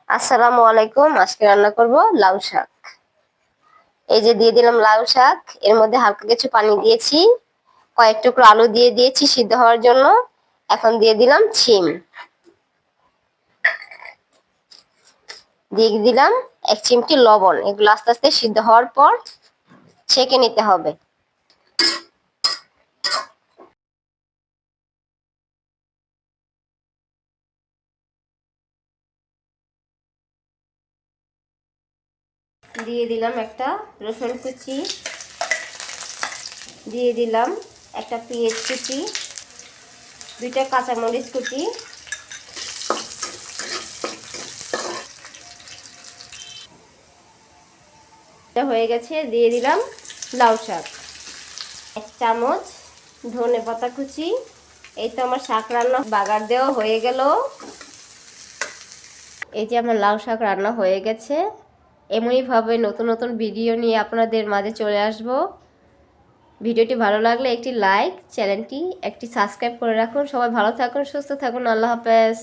আসসালামু আলাইকুম। আজকে রান্না করব লাউ শাক। এই যে দিয়ে দিলাম লাউ শাক, এর মধ্যে হালকা কিছু পানি দিয়েছি, কয়েক টুকরো আলু দিয়ে দিয়েছি সিদ্ধ হওয়ার জন্য। এখন দিয়ে দিলাম শিম, দিয়ে দিলাম 1 চিমটি লবণ। এগুলো আস্তে আস্তে সিদ্ধ হওয়ার পর ছেঁকে নিতে হবে। দিয়ে দিলাম একটা রসুন কুচি, দিয়ে দিলাম একটা পেঁয়াজ কুচি, 2টা কাঁচামরিচ কুচি, হয়ে গেছে। দিয়ে দিলাম লাউ শাক, 1 চামচ ধনে পাতা কুচি। এই তো আমার শাক রান্না বাগার দেওয়া হয়ে গেল। এই যে আমার লাউ শাক রান্না হয়ে গেছে। এমনইভাবে নতুন নতুন ভিডিও নিয়ে আপনাদের মাঝে চলে আসব। ভিডিওটি ভালো লাগলে একটি লাইক, চ্যানেলটি একটি সাবস্ক্রাইব করে রাখুন। সবাই ভালো থাকুন, সুস্থ থাকুন। আল্লাহ হাফেজ।